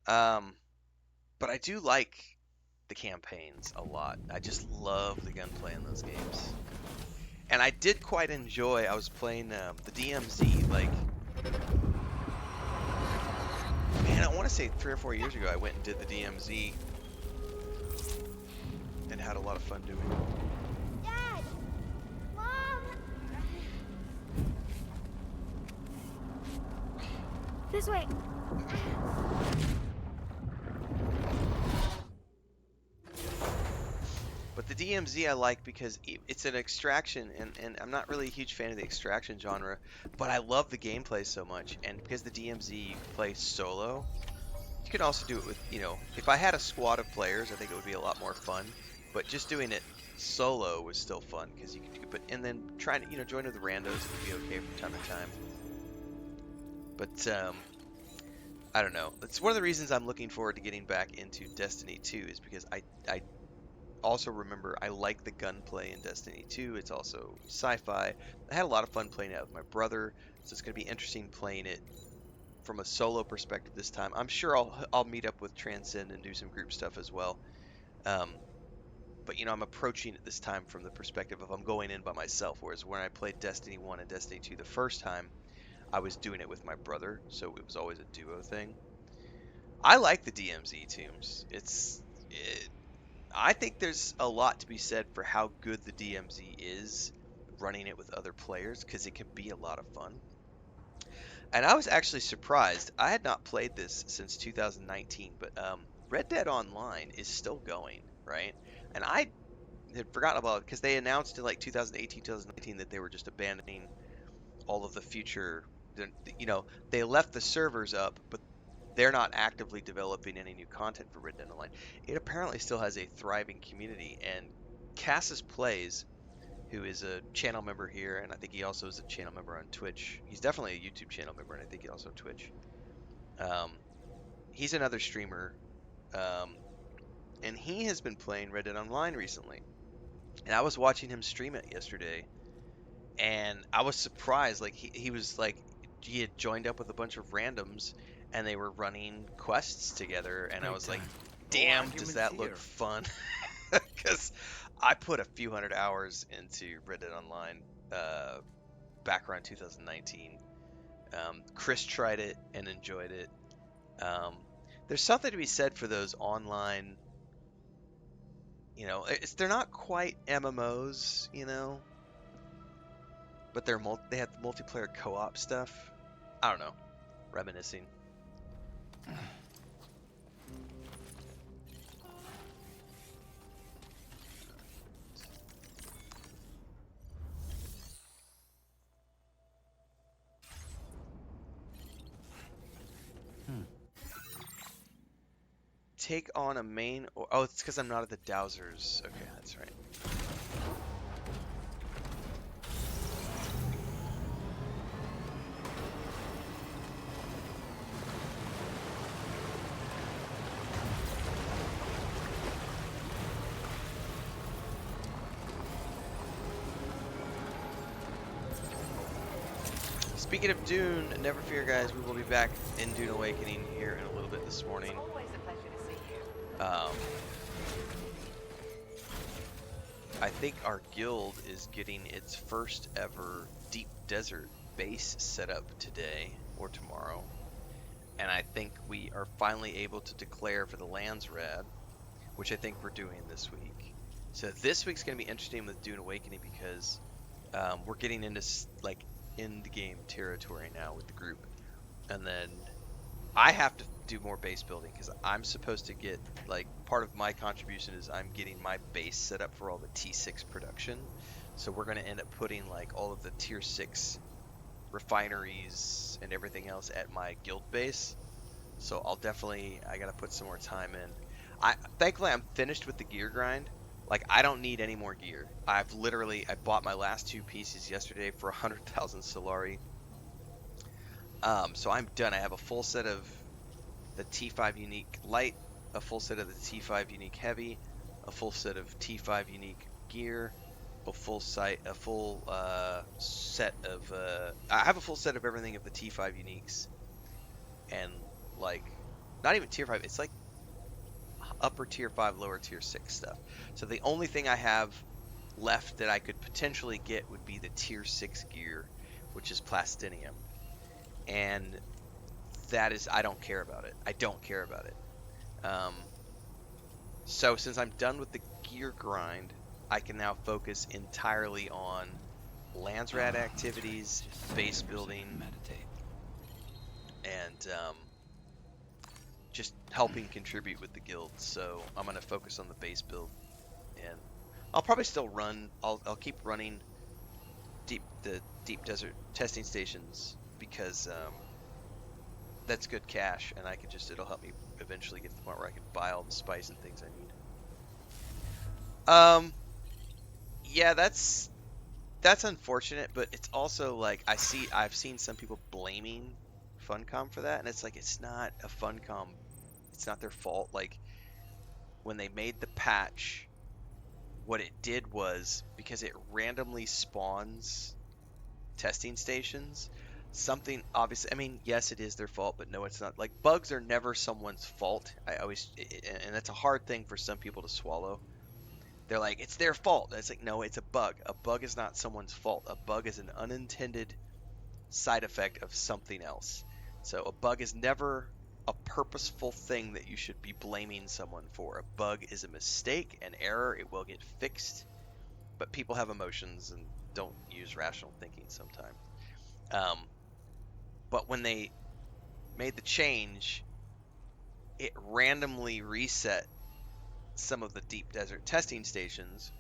But I do like the campaigns a lot. I just love the gunplay in those games. And I did quite enjoy. I was playing the DMZ like, man, I want to say 3 or 4 years ago. I went and did the DMZ and had a lot of fun doing it. Dad! Mom! This way. But the DMZ I like because it's an extraction, and I'm not really a huge fan of the extraction genre, but I love the gameplay so much. And because the DMZ you can play solo, you can also do it with, if I had a squad of players, I think it would be a lot more fun. But just doing it solo was still fun because you could put, and then trying to, join with the randos, it would be okay from time to time. But I don't know. That's one of the reasons I'm looking forward to getting back into Destiny 2 is because I also remember I like the gunplay in Destiny 2. It's also sci-fi. I had a lot of fun playing it with my brother, so it's going to be interesting playing it from a solo perspective this time. I'm sure I'll meet up with Transcend and do some group stuff as well. Um, but I'm approaching it this time from the perspective of I'm going in by myself, whereas when I played Destiny 1 and Destiny 2 the first time, I was doing it with my brother, so it was always a duo thing. I like the DMZ teams. I think there's a lot to be said for how good the DMZ is running it with other players because it can be a lot of fun. And I was actually surprised. I had not played this since 2019, but Red Dead Online is still going, right? And I had forgotten about it because they announced in like 2018, 2019 that they were just abandoning all of the future. They left the servers up, but they're not actively developing any new content for Red Dead Online. It apparently still has a thriving community, and Cassis Plays, who is a channel member here, and I think he also is a channel member on Twitch. He's definitely a YouTube channel member, and I think he also Twitch. Um, he's another streamer, um, and he has been playing Red Dead Online recently. And I was watching him stream it yesterday, and I was surprised. Like he was like he had joined up with a bunch of randoms, and they were running quests together, and I Great was like, time. No damn, does arguments that look here. fun? Because I put a few hundred hours into Red Dead Online uh, back around 2019. Chris tried it and enjoyed it. Um, there's something to be said for those online. They're not quite MMOs, but they have multiplayer co-op stuff. I don't know, reminiscing. Hmm. Take on a main. Oh, it's because I'm not at the Dowsers. Okay, that's right. Speaking of Dune, never fear, guys. We will be back in Dune Awakening here in a little bit this morning. Always a pleasure to see you. I think our guild is getting its first ever deep desert base set up today or tomorrow. And I think we are finally able to declare for the Lands Rad, which I think we're doing this week. So this week's going to be interesting with Dune Awakening because we're getting into like end game territory now with the group. And then I have to do more base building because I'm supposed to get, like, part of my contribution is I'm getting my base set up for all the T6 production. So we're going to end up putting like all of the tier 6 refineries and everything else at my guild base. So I got to put some more time in. Thankfully I'm finished with the gear grind. Like, I don't need any more gear. I bought my last 2 pieces yesterday for 100,000 Solari. So I'm done. I have a full set of the T5 Unique Light, a full set of the T5 Unique Heavy, a full set of T5 Unique Gear, a full set of I have a full set of everything of the T5 Uniques, and like not even tier 5. It's like upper tier 5, lower tier 6 stuff. So the only thing I have left that I could potentially get would be the tier 6 gear, which is plastinium. And that is, I don't care about it. I don't care about it. So since I'm done with the gear grind, I can now focus entirely on Landsrat activities, base building, Meditate. and just helping contribute with the guild. So I'm going to focus on the base build, and I'll probably still run. I'll keep running the deep desert testing stations because that's good cash, and I can just, it'll help me eventually get to the point where I can buy all the spice and things I need. Yeah, that's unfortunate, but it's also like I've seen some people blaming Funcom for that, and it's like it's not a Funcom, it's not their fault. Like when they made the patch, what it did was, because it randomly spawns testing stations, something obviously, I mean, yes, it is their fault, but no, it's not. Like bugs are never someone's fault. I always, and that's a hard thing for some people to swallow. They're like, it's their fault. It's like, no, it's a bug. A bug is not someone's fault. A bug is an unintended side effect of something else. So a bug is never a purposeful thing that you should be blaming someone for. A bug is a mistake, an error. It will get fixed. But people have emotions and don't use rational thinking sometimes. But when they made the change, it randomly reset some of the deep desert testing stations,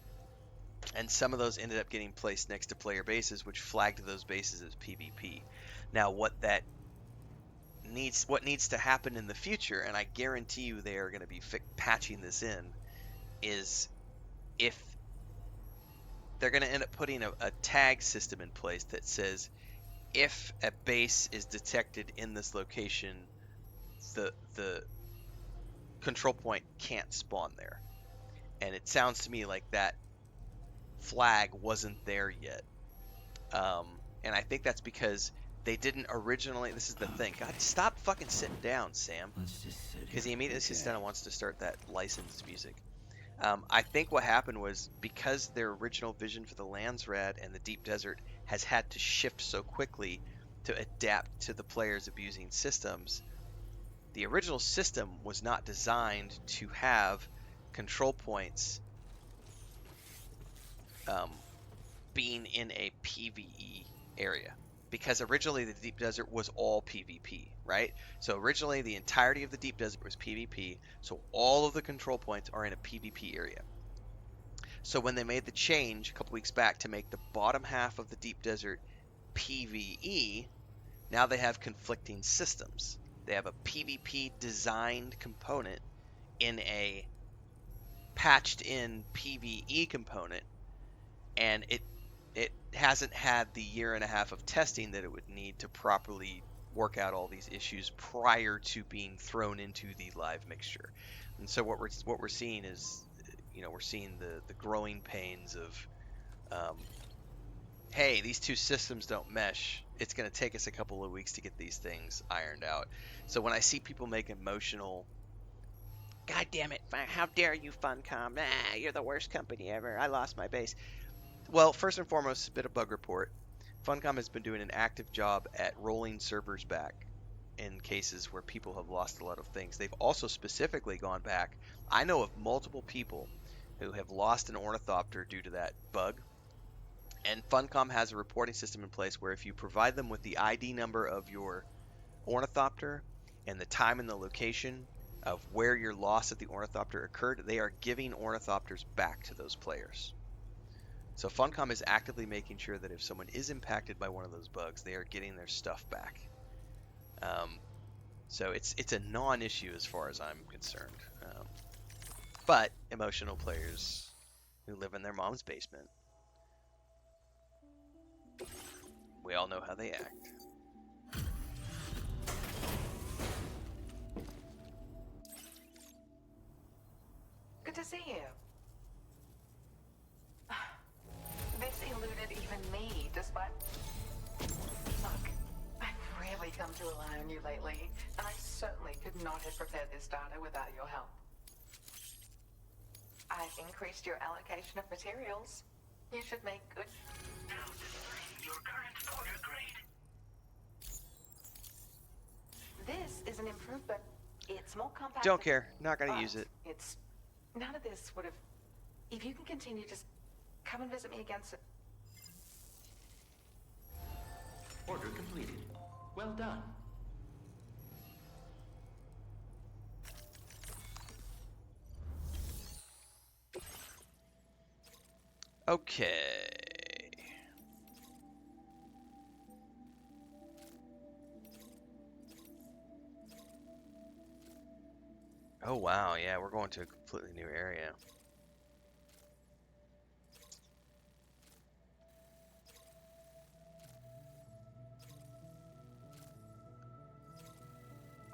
and some of those ended up getting placed next to player bases, which flagged those bases as PvP. Now, what needs to happen in the future, and I guarantee you they are going to be patching this in, is if they're going to end up putting a tag system in place that says if a base is detected in this location, the control point can't spawn there. And it sounds to me like that flag wasn't there yet. And I think that's because they didn't originally. This is the thing. God, stop fucking sitting down, Sam. Let's just sit Because he here. immediately sits Okay. down and wants to start that licensed music. I think what happened was, because their original vision for the Landsrad and the Deep Desert has had to shift so quickly to adapt to the players' abusing systems, the original system was not designed to have control points being in a PvE area, because originally the Deep Desert was all PvP, right? So originally the entirety of the Deep Desert was PvP, so all of the control points are in a PvP area. So when they made the change a couple weeks back to make the bottom half of the Deep Desert PvE, now they have conflicting systems. They have a PvP designed component in a patched in PvE component, and it hasn't had the year and a half of testing that it would need to properly work out all these issues prior to being thrown into the live mixture. And so what we're seeing is, we're seeing the growing pains of, hey, these two systems don't mesh. It's going to take us a couple of weeks to get these things ironed out. So when I see people make emotional, God damn it, how dare you, Funcom? You're the worst company ever. I lost my base. Well, first and foremost, a bit of bug report. Funcom has been doing an active job at rolling servers back in cases where people have lost a lot of things. They've also specifically gone back. I know of multiple people who have lost an ornithopter due to that bug. And Funcom has a reporting system in place where if you provide them with the ID number of your ornithopter and the time and the location of where your loss of the ornithopter occurred, they are giving ornithopters back to those players. So Funcom is actively making sure that if someone is impacted by one of those bugs, they are getting their stuff back. So it's a non-issue as far as I'm concerned. But emotional players who live in their mom's basement, we all know how they act. Good to see you. This eluded even me, despite... Look, I've really come to rely on you lately, and I certainly could would not have prepared this data without your help. I've increased your allocation of materials. You should make good. Now displaying your current order grade. This is an improvement. It's more compact. Don't care. Not gonna but use it. It's none of this would have. If you can continue, just come and visit me again. Order completed. Well done. Okay. Oh wow, yeah, we're going to a completely new area.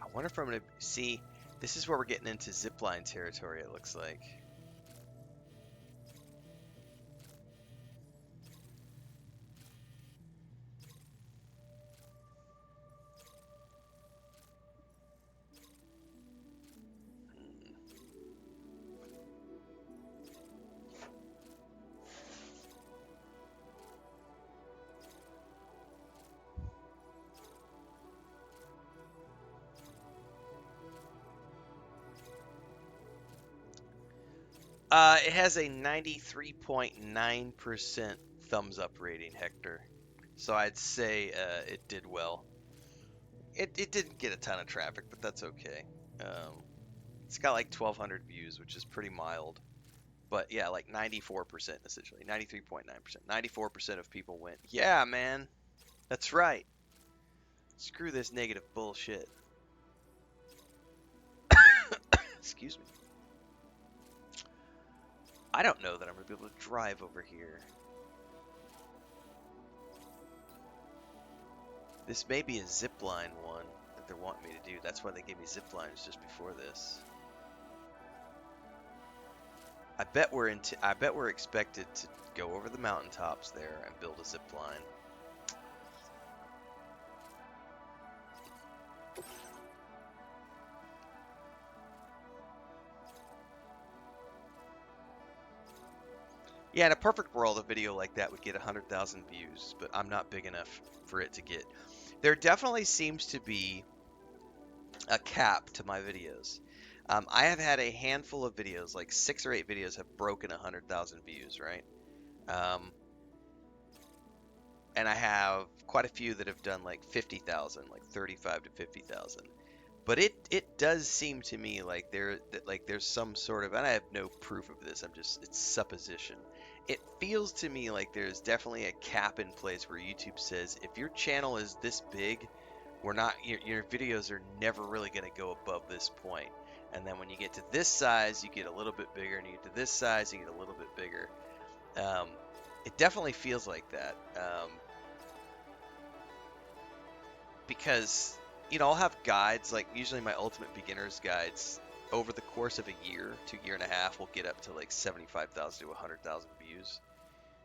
I wonder if I'm gonna see. This is where we're getting into zipline territory, it looks like. It has a 93.9% thumbs up rating, Hector. So I'd say it did well. It didn't get a ton of traffic, but that's okay. It's got like 1,200 views, which is pretty mild. But yeah, like 94% essentially. 93.9%. 94% of people went, yeah, man, that's right. Screw this negative bullshit. Excuse me. I don't know that I'm going to be able to drive over here. This may be a zipline one that they're wanting me to do. That's why they gave me ziplines just before this. I bet we're expected to go over the mountaintops there and build a zipline. Yeah, in a perfect world, a video like that would get 100,000 views, but I'm not big enough for it to get. There definitely seems to be a cap to my videos. I have had a handful of videos, like 6 or 8 videos have broken 100,000 views, right? And I have quite a few that have done like 50,000, like 35 to 50,000. But it does seem to me like there's some sort of, and I have no proof of this, it's supposition. It feels to me like there's definitely a cap in place where YouTube says if your channel is this big, your videos are never really going to go above this point. And then when you get to this size, you get a little bit bigger, and you get to this size, you get a little bit bigger. It definitely feels like that. Because, I'll have guides, like usually my Ultimate Beginner's guides, over the course of a year to year and a half, will get up to like 75,000 to 100,000 views.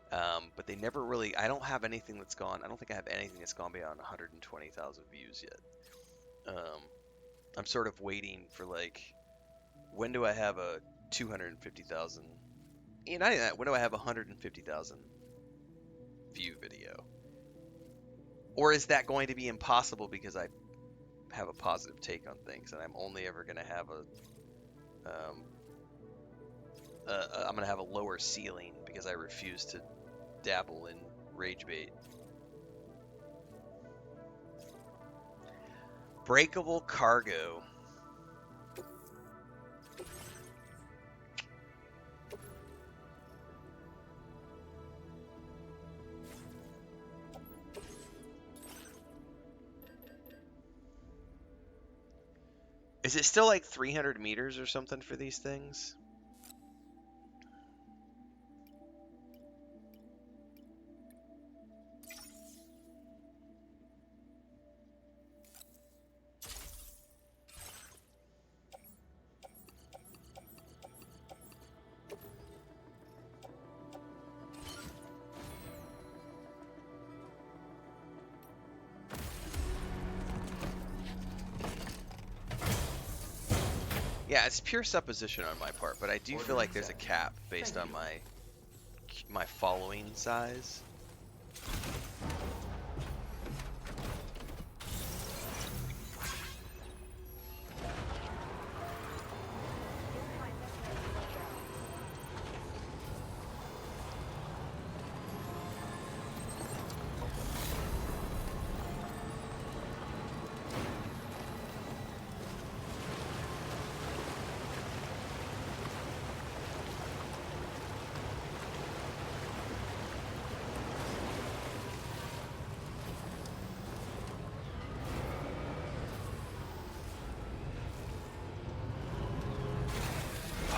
But they never really, I don't think I have anything that's gone beyond 120,000 views yet. I'm sort of waiting for like, when do I have a 250,000, not even that, when do I have a 150,000 view video? Or is that going to be impossible because I have a positive take on things, and I'm only ever going to have I'm going to have a lower ceiling because I refuse to dabble in rage bait. Breakable cargo. Is it still like 300 meters or something for these things? Yeah, it's pure supposition on my part, but I do feel Order like there's a accepted. cap based Thank on you. my following size.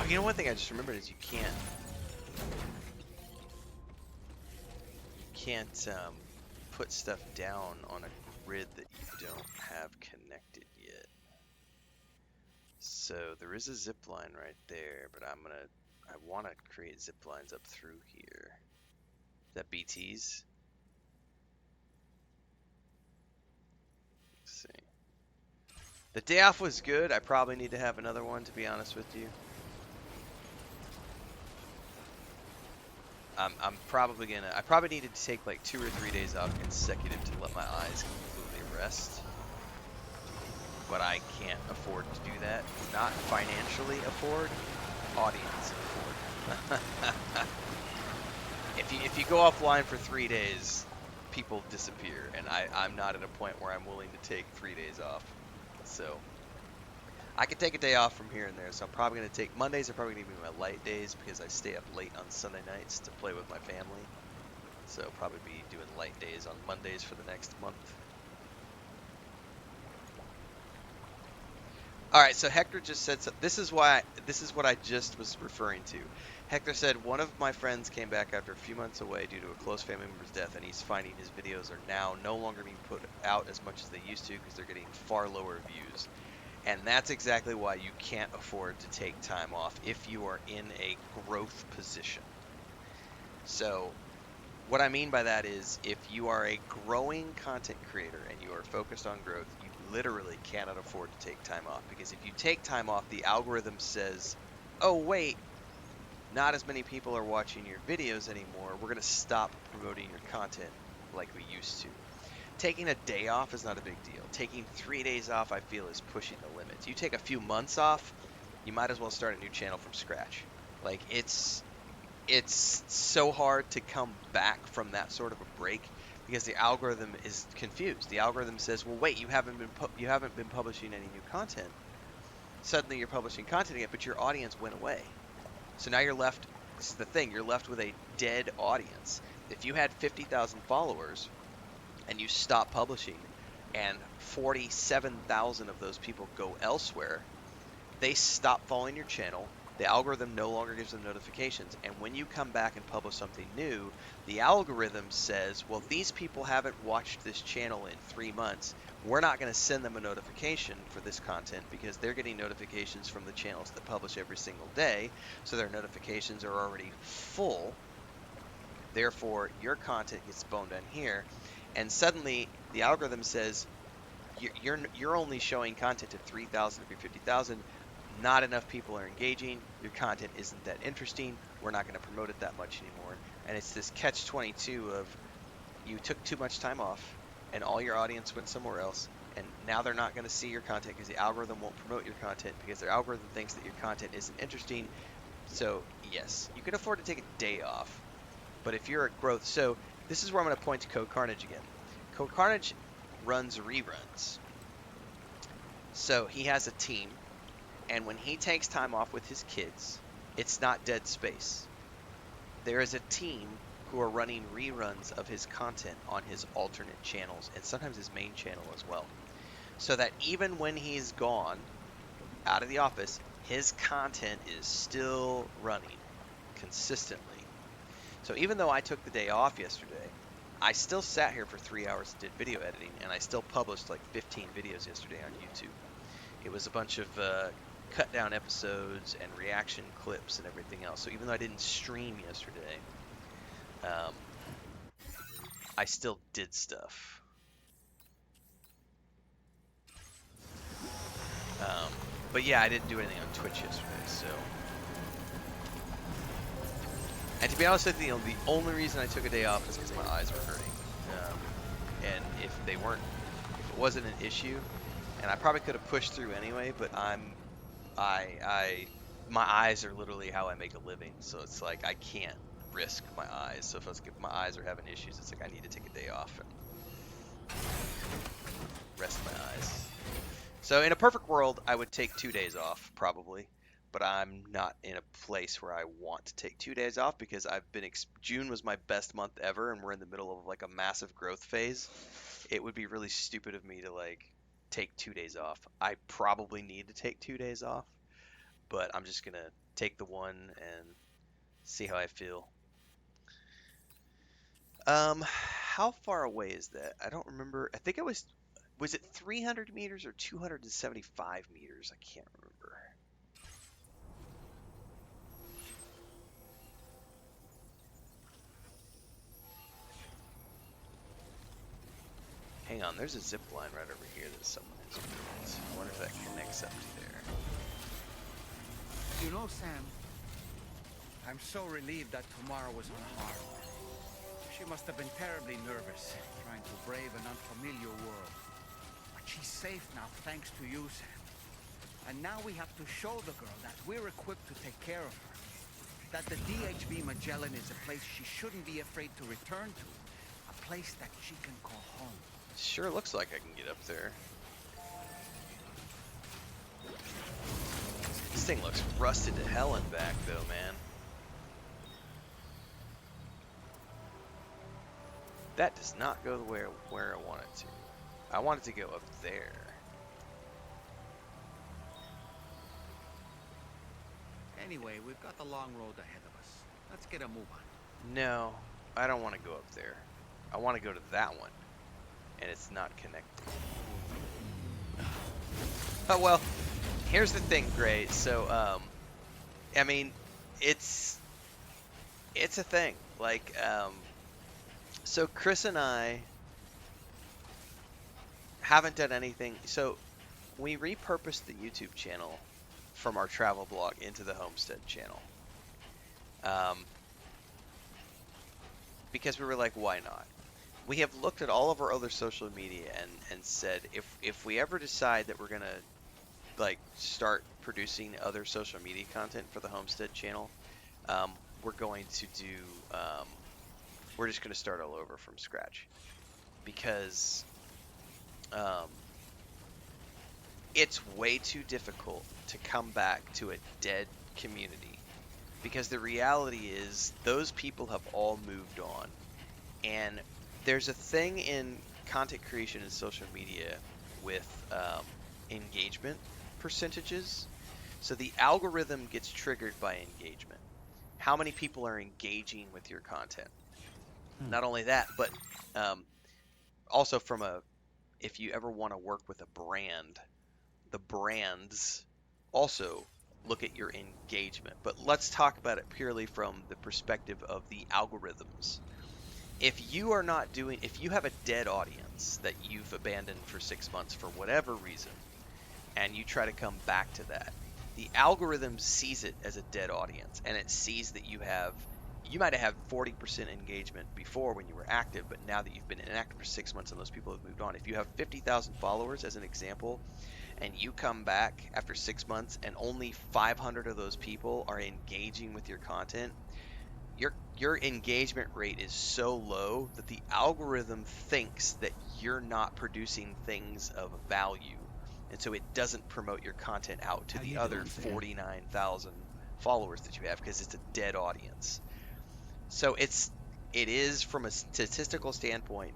Oh, you know one thing I just remembered is you can't put stuff down on a grid that you don't have connected yet. So there is a zip line right there, but I want to create zip lines up through here. Is that BT's? Let's see. The day off was good. I probably need to have another one, to be honest with you. I'm probably gonna. I probably needed to take like 2 or 3 days off consecutive to let my eyes completely rest. But I can't afford to do that. Not financially afford, audience afford. If you go offline for 3 days, people disappear, and I'm not at a point where I'm willing to take 3 days off. So I could take a day off from here and there. So I'm probably gonna take Mondays are probably gonna be my light days because I stay up late on Sunday nights to play with my family. So I'll probably be doing light days on Mondays for the next month. All right, so Hector just said so. This is what I just was referring to. Hector said one of my friends came back after a few months away due to a close family member's death, and he's finding his videos are now no longer being put out as much as they used to because they're getting far lower views. And that's exactly why you can't afford to take time off if you are in a growth position. So what I mean by that is if you are a growing content creator and you are focused on growth, you literally cannot afford to take time off, because if you take time off, the algorithm says, oh wait, not as many people are watching your videos anymore. We're going to stop promoting your content like we used to. Taking a day off is not a big deal. Taking 3 days off, I feel, is pushing the limits. You take a few months off, you might as well start a new channel from scratch. Like, it's so hard to come back from that sort of a break because the algorithm is confused. The algorithm says, "Well, wait, you haven't been publishing any new content. Suddenly, you're publishing content again, but your audience went away. So now you're left. This is the thing. You're left with a dead audience. If you had 50,000 followers and you stop publishing, and 47,000 of those people go elsewhere, they stop following your channel. The algorithm no longer gives them notifications. And when you come back and publish something new, the algorithm says, well, these people haven't watched this channel in 3 months. We're not going to send them a notification for this content because they're getting notifications from the channels that publish every single day. So their notifications are already full. Therefore, your content gets boned on here. And suddenly the algorithm says, you're only showing content to 3,000 of your 50,000. Not enough people are engaging. Your content isn't that interesting. We're not going to promote it that much anymore. And it's this catch-22 of you took too much time off and all your audience went somewhere else. And now they're not going to see your content because the algorithm won't promote your content because their algorithm thinks that your content isn't interesting. So yes, you can afford to take a day off. But if you're at growth, so this is where I'm going to point to Code Carnage again. Code Carnage runs reruns. So he has a team, and when he takes time off with his kids, it's not dead space. There is a team who are running reruns of his content on his alternate channels, and sometimes his main channel as well. So that even when he's gone out of the office, his content is still running consistently. So even though I took the day off yesterday, I still sat here for 3 hours and did video editing, and I still published like 15 videos yesterday on YouTube. It was a bunch of cut down episodes and reaction clips and everything else. So even though I didn't stream yesterday, I still did stuff. But yeah, I didn't do anything on Twitch yesterday, so. And to be honest with you, the only reason I took a day off is because my eyes were hurting. And if it wasn't an issue, and I probably could have pushed through anyway, but my eyes are literally how I make a living, so it's like I can't risk my eyes. So if my eyes are having issues, it's like I need to take a day off and rest my eyes. So in a perfect world, I would take 2 days off probably, but I'm not in a place where I want to take 2 days off because June was my best month ever, and we're in the middle of like a massive growth phase. It would be really stupid of me to like take 2 days off. I probably need to take 2 days off, but I'm just gonna take the one and see how I feel. How far away is that? I don't remember. I think it was it 300 meters or 275 meters? I can't remember. Hang on, there's a zip line right over here that someone has built. I wonder if that connects up to there. You know, Sam, I'm so relieved that Tamara was unharmed. She must have been terribly nervous, trying to brave an unfamiliar world. But she's safe now, thanks to you, Sam. And now we have to show the girl that we're equipped to take care of her. That the DHB Magellan is a place she shouldn't be afraid to return to. A place that she can call home. Sure looks like I can get up there. This thing looks rusted to hell and back though, man. That does not go where I want it to. I want it to go up there. Anyway, we've got the long road ahead of us. Let's get a move on. No, I don't want to go up there. I want to go to that one. And it's not connected. Oh, well, here's the thing, Gray. So, I mean, it's a thing. Like, so Chris and I haven't done anything. So we repurposed the YouTube channel from our travel blog into the Homestead channel. Because we were like, why not? We have looked at all of our other social media and said if we ever decide that we're gonna like start producing other social media content for the Homestead channel, we're going to do we're just gonna start all over from scratch because it's way too difficult to come back to a dead community because the reality is those people have all moved on. And there's a thing in content creation and social media with engagement percentages. So the algorithm gets triggered by engagement. How many people are engaging with your content? Not only that, but also if you ever want to work with a brand, the brands also look at your engagement. But let's talk about it purely from the perspective of the algorithms. If you have a dead audience that you've abandoned for 6 months for whatever reason, and you try to come back to that, the algorithm sees it as a dead audience, and it sees that you might have had 40% engagement before when you were active, but now that you've been inactive for 6 months and those people have moved on. If you have 50,000 followers as an example, and you come back after 6 months and only 500 of those people are engaging with your content, your engagement rate is so low that the algorithm thinks that you're not producing things of value. And so it doesn't promote your content out to the other 49,000 followers that you have because it's a dead audience. So it is from a statistical standpoint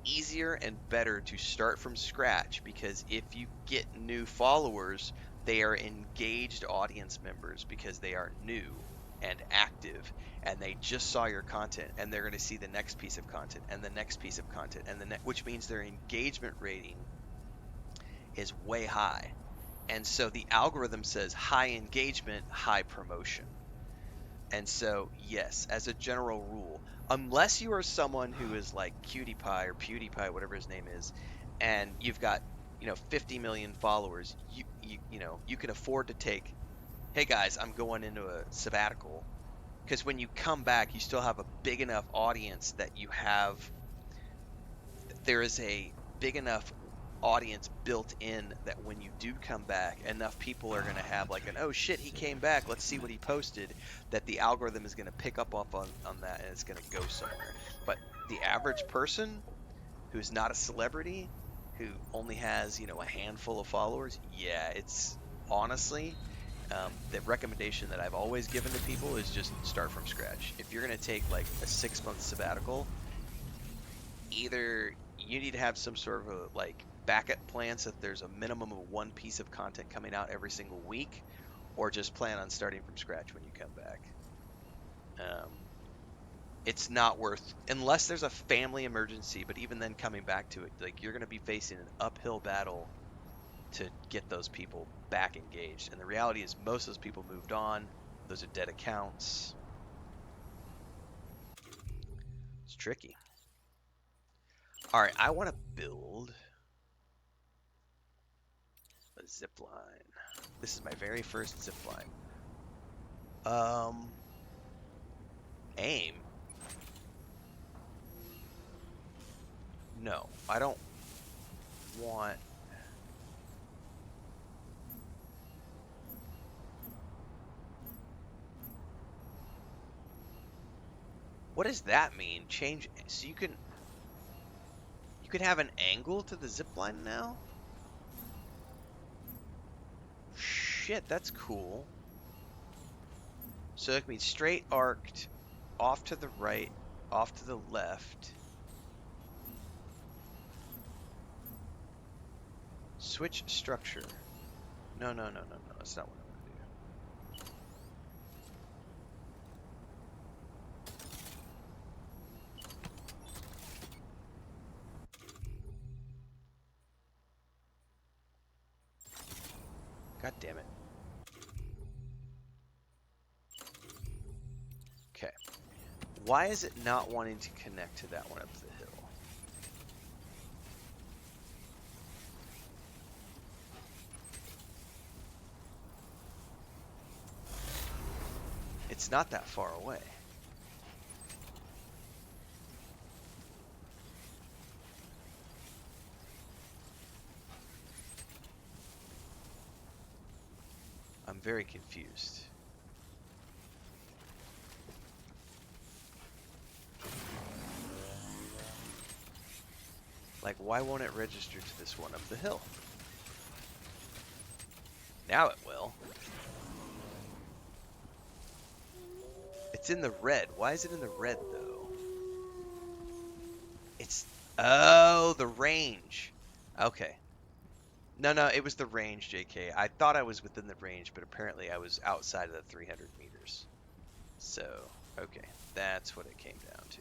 easier and better to start from scratch because if you get new followers, they are engaged audience members because they are new and active and they just saw your content and they're going to see the next piece of content and the next piece of content and which means their engagement rating is way high. And so the algorithm says high engagement, high promotion. And so yes, as a general rule, unless you are someone who is like PewDiePie or PewDiePie, whatever his name is, and you've got 50 million followers, you know, you can afford to take, hey guys, I'm going into a sabbatical, because when you come back, you still have a big enough audience that there is a big enough audience built in that when you do come back, enough people are going to have like an, oh shit, he came back, let's see what he posted, that the algorithm is going to pick up on that, and it's going to go somewhere. But the average person who's not a celebrity, who only has, you know, a handful of followers, yeah, it's honestly, the recommendation that I've always given to people is just start from scratch. If you're going to take like a 6-month sabbatical, either you need to have some sort of a like backup plan so that there's a minimum of one piece of content coming out every single week, or just plan on starting from scratch when you come back. It's not worth, unless there's a family emergency, but even then coming back to it, like you're going to be facing an uphill battle to get those people back engaged. And the reality is most of those people moved on. Those are dead accounts. It's tricky. All right, I want to build a zip line. This is my very first zip line. Aim? No, I don't want... What does that mean? Change, so you can have an angle to the zip line now? Shit, that's cool. So it can be straight arced, off to the right, off to the left. Switch structure. No, that's not what I want to do. God damn it. Okay. Why is it not wanting to connect to that one up the hill? It's not that far away. I'm very confused. Like, why won't it register to this one up the hill? Now it will. It's in the red. Why is it in the red, though? It's... Oh, the range. Okay. No, it was the range, JK. I thought I was within the range, but apparently I was outside of the 300 meters. So, okay. That's what it came down to.